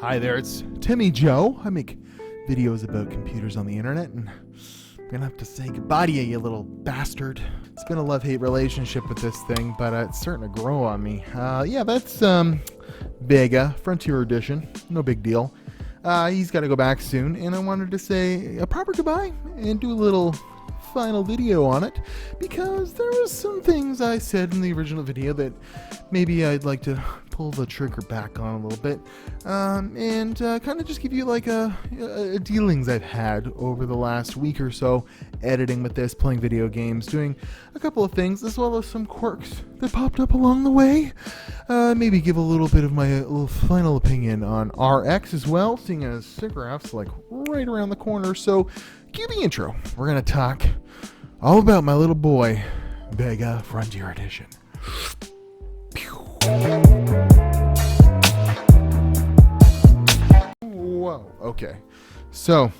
Hi there, it's Timmy Joe. I make videos about computers on the internet, and I'm gonna have to say goodbye to you, you little bastard. It's been a love-hate relationship with this thing, but it's starting to grow on me. Yeah, that's Vega, Frontier Edition. No big deal. He's got to go back soon, and I wanted to say a proper goodbye and do a little final video on it, because there was some things I said in the original video that maybe I'd like to pull the trigger back on a little bit, and kind of just give you like a dealings I've had over the last week or so, editing with this, playing video games, doing a couple of things, as well as some quirks that popped up along the way. Maybe give a little bit of my little final opinion on RX as well, seeing as SIGGRAPH's like right around the corner. So cue the intro. We're gonna talk all about my little boy, Vega Frontier Edition. Whoa, okay. So,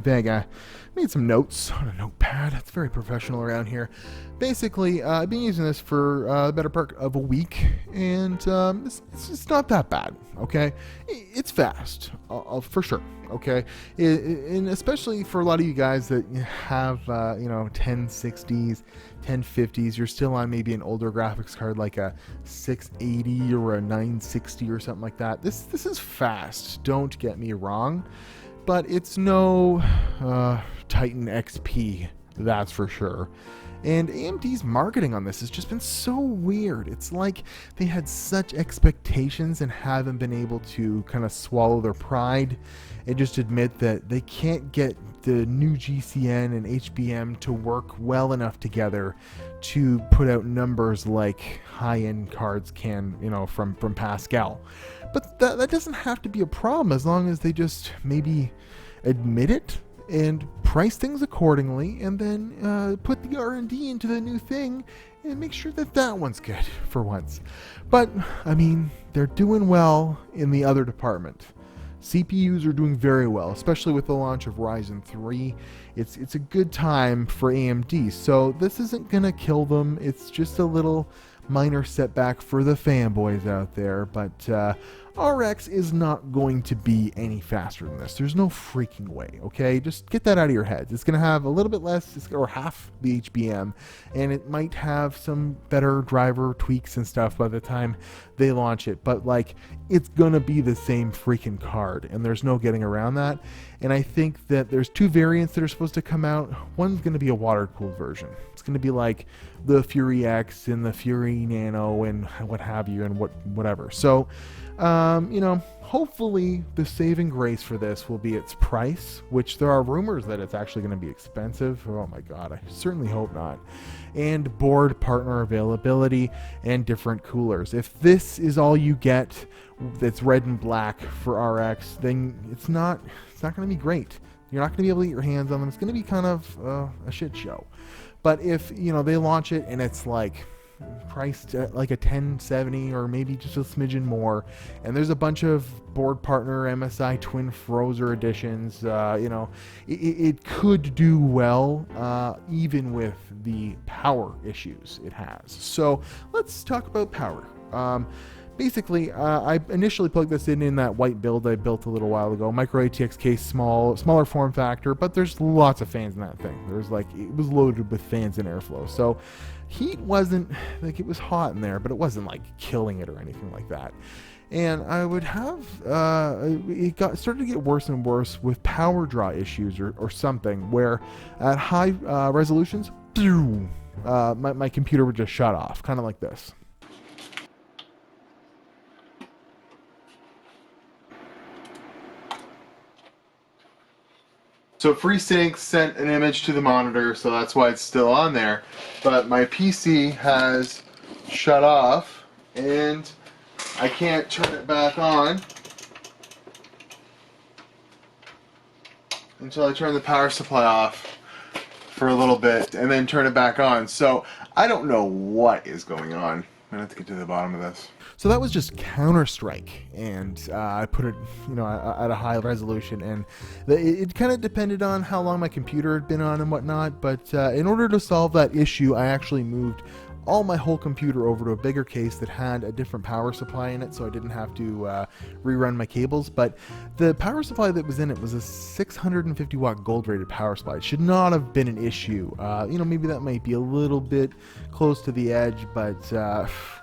Vega, made some notes on a notepad. It's very professional around here. Basically, I've been using this for the better part of a week, and it's not that bad, okay? It's fast, for sure, okay? And especially for a lot of you guys that have, 1060s, 1050s, you're still on maybe an older graphics card like a 680 or a 960 or something like that. This is fast, don't get me wrong, but it's no Titan XP, that's for sure. And AMD's marketing on this has just been so weird. It's like they had such expectations and haven't been able to kind of swallow their pride and just admit that they can't get the new GCN and HBM to work well enough together to put out numbers like high-end cards can, from Pascal. But that doesn't have to be a problem as long as they just maybe admit it and price things accordingly, and then put the R&D into the new thing and make sure that one's good for once. But I mean, they're doing well in the other department. CPUs are doing very well, especially with the launch of Ryzen 3. It's a good time for AMD, so this isn't gonna kill them. It's just a little minor setback for the fanboys out there, but RX is not going to be any faster than this. There's no freaking way, okay? Just get that out of your heads. It's going to have a little bit less, or half the HBM, and it might have some better driver tweaks and stuff by the time they launch it, but like, it's going to be the same freaking card, and there's no getting around that. And I think that there's two variants that are supposed to come out. One's going to be a water-cooled version. It's going to be like the Fury X and the Fury Nano and what have you, and whatever. So, hopefully the saving grace for this will be its price, which there are rumors that it's actually going to be expensive. Oh my god, I certainly hope not. And board partner availability and different coolers. If this is all you get that's red and black for RX, then it's not going to be great. You're not going to be able to get your hands on them. It's going to be kind of a shit show. But if they launch it and it's like priced at like a 1070 or maybe just a smidgen more, and there's a bunch of board partner MSI twin Frozer editions, it could do well, even with the power issues it has. So let's talk about power. Basically, I initially plugged this in that white build I built a little while ago. Micro ATX case, smaller form factor, but there's lots of fans in that thing. It was loaded with fans and airflow. So heat wasn't, it was hot in there, but it wasn't like killing it or anything like that. And I would have, it started to get worse and worse with power draw issues or something, where at high resolutions, my computer would just shut off, kind of like this. So FreeSync sent an image to the monitor, so that's why it's still on there. But my PC has shut off, and I can't turn it back on until I turn the power supply off for a little bit, and then turn it back on. So I don't know what is going on. I'm gonna have to get to the bottom of this. So that was just Counter-Strike, and I put it, at a high resolution, and it kind of depended on how long my computer had been on and whatnot. But in order to solve that issue, I actually moved all my whole computer over to a bigger case that had a different power supply in it, so I didn't have to rerun my cables. But the power supply that was in it was a 650 watt gold rated power supply. It should not have been an issue. Maybe that might be a little bit close to the edge, but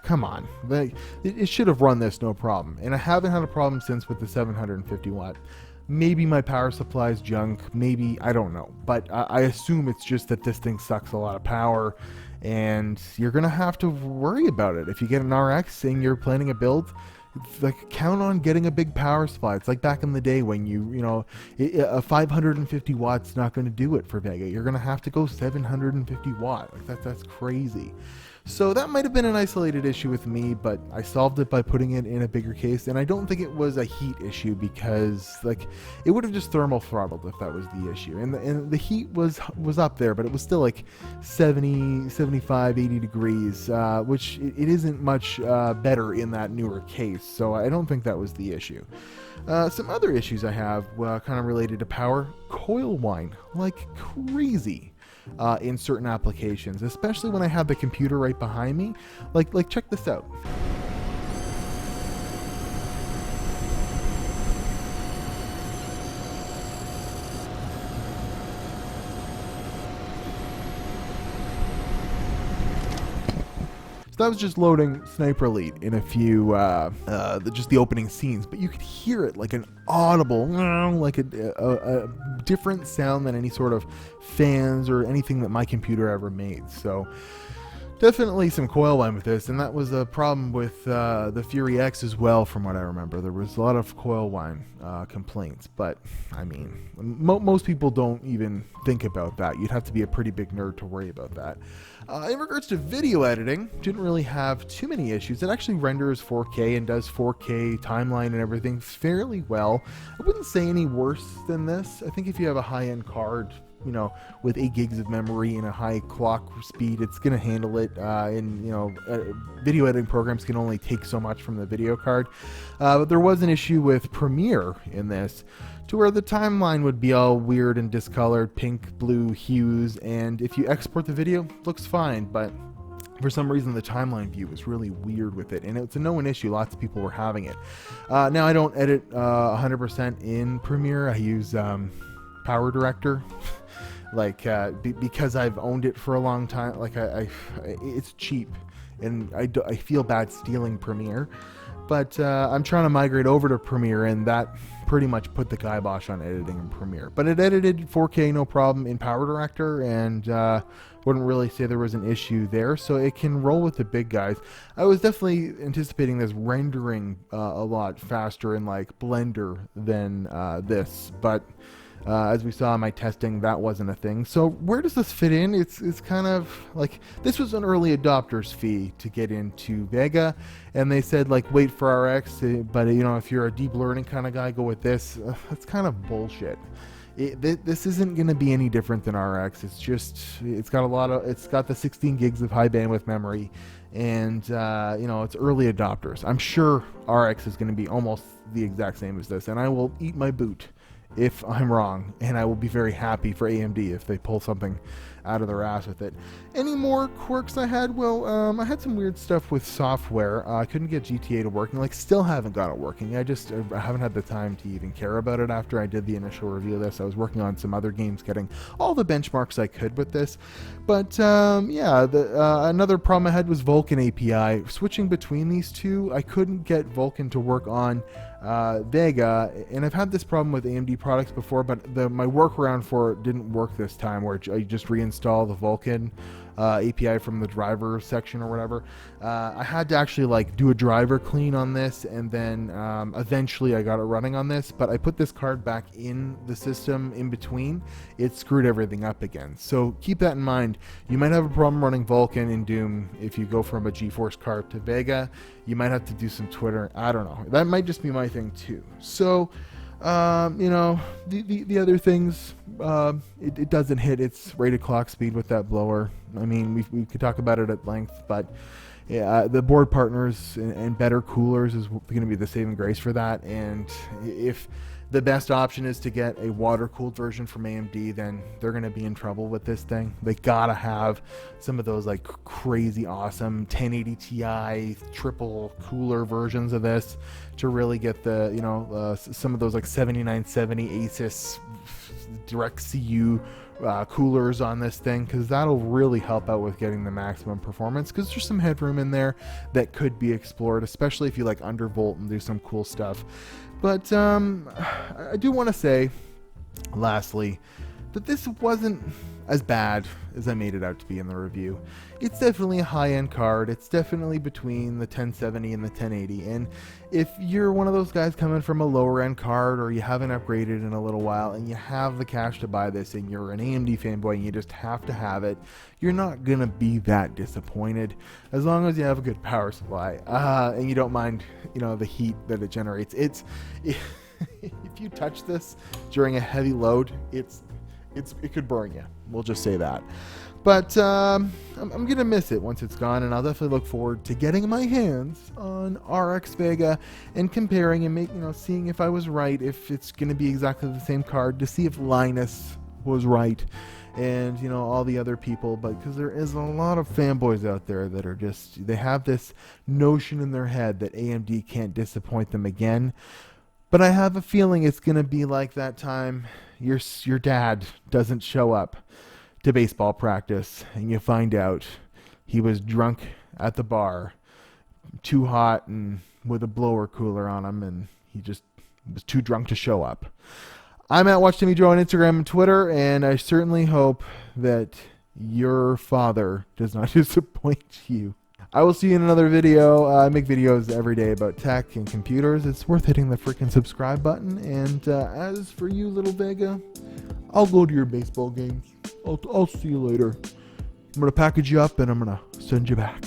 come on, it should have run this no problem. And I haven't had a problem since with the 750 watt. Maybe my power supply is junk, maybe, I don't know, but I assume it's just that this thing sucks a lot of power, and you're gonna have to worry about it. If you get an RX and you're planning a build, like, count on getting a big power supply. It's like back in the day when a 550 watts not going to do it for Vega. You're going to have to go 750 watt. Like that's crazy. So that might have been an isolated issue with me, but I solved it by putting it in a bigger case, and I don't think it was a heat issue, because like it would have just thermal throttled if that was the issue. And the heat was up there, but it was still like 70, 75, 80 degrees, which it isn't much better in that newer case. So I don't think that was the issue. Some other issues I have kind of related to power. Coil whine like crazy. In certain applications, especially when I have the computer right behind me. Like check this out. So that was just loading Sniper Elite in a few, just the opening scenes, but you could hear it like an audible, like a different sound than any sort of fans or anything that my computer ever made. So definitely some coil whine with this, and that was a problem with the Fury X as well, from what I remember. There was a lot of coil whine complaints, but I mean, most people don't even think about that. You'd have to be a pretty big nerd to worry about that. In regards to video editing, didn't really have too many issues. It actually renders 4K and does 4K timeline and everything fairly well. I wouldn't say any worse than this. I think if you have a high-end card, with 8 gigs of memory and a high clock speed, it's going to handle it. Video editing programs can only take so much from the video card. But there was an issue with Premiere in this, to where the timeline would be all weird and discolored, pink, blue hues, and if you export the video, it looks fine, but for some reason the timeline view was really weird with it, and it's a known issue. Lots of people were having it. Now I don't edit 100% in Premiere. I use Power Director. Because I've owned it for a long time, it's cheap, and I feel bad stealing Premiere, but I'm trying to migrate over to Premiere, and that pretty much put the kibosh on editing in Premiere. But it edited 4K no problem in Power Director, and wouldn't really say there was an issue there, so it can roll with the big guys. I was definitely anticipating this rendering a lot faster in like Blender than this, but as we saw in my testing, that wasn't a thing. So where does this fit in? It's kind of like, this was an early adopter's fee to get into Vega, and they said like wait for RX, but if you're a deep learning kind of guy, go with this. That's kind of bullshit. This isn't going to be any different than RX. It's got the 16 gigs of high bandwidth memory, and it's early adopters. I'm sure RX is going to be almost the exact same as this, and I will eat my boot if I'm wrong, and I will be very happy for AMD if they pull something out of their ass with it. Any more quirks I had? Well, I had some weird stuff with software. I couldn't get GTA to working, still haven't got it working. I haven't had the time to even care about it after I did the initial review of this. I was working on some other games, getting all the benchmarks I could with this. But another problem I had was Vulkan API. Switching between these two, I couldn't get Vulkan to work on Vega, and I've had this problem with AMD products before, but my workaround for it didn't work this time, where I just reinstall the Vulkan API from the driver section or whatever. I had to actually do a driver clean on this, and then eventually I got it running on this, but I put this card back in the system in between. It screwed everything up again. So keep that in mind. You might have a problem running Vulkan in Doom if you go from a GeForce card to Vega. You might have to do some Twitter. I don't know. That might just be my thing too. So the other things, it doesn't hit its rated clock speed with that blower. I mean, we could talk about it at length, but yeah, the board partners and better coolers is going to be the saving grace for that. And if the best option is to get a water-cooled version from AMD, then they're going to be in trouble with this thing. They gotta have some of those like crazy awesome 1080 Ti triple cooler versions of this to really get the, you know, some of those like 7970 Asus direct CU coolers on this thing, because that'll really help out with getting the maximum performance, because there's some headroom in there that could be explored, especially if you like undervolt and do some cool stuff. But I do want to say lastly that this wasn't as bad as I made it out to be in the review. It's definitely a high-end card. It's definitely between the 1070 and the 1080. And if you're one of those guys coming from a lower-end card, or you haven't upgraded in a little while and you have the cash to buy this and you're an AMD fanboy and you just have to have it, you're not going to be that disappointed as long as you have a good power supply and you don't mind, you know, the heat that it generates. If you touch this during a heavy load, it could burn you. We'll just say that. But I'm going to miss it once it's gone, and I'll definitely look forward to getting my hands on RX Vega and comparing and seeing if I was right, if it's going to be exactly the same card, to see if Linus was right and, you know, all the other people. But because there is a lot of fanboys out there that are just, they have this notion in their head that AMD can't disappoint them again. But I have a feeling it's going to be like that time your dad doesn't show up to baseball practice and you find out he was drunk at the bar, too hot and with a blower cooler on him, and he just was too drunk to show up. I'm at WatchTimmyJoe on Instagram and Twitter, and I certainly hope that your father does not disappoint you. I will see you in another video. I make videos every day about tech and computers. It's worth hitting the freaking subscribe button. And as for you, little Vega, I'll go to your baseball games. I'll see you later. I'm going to package you up and I'm going to send you back.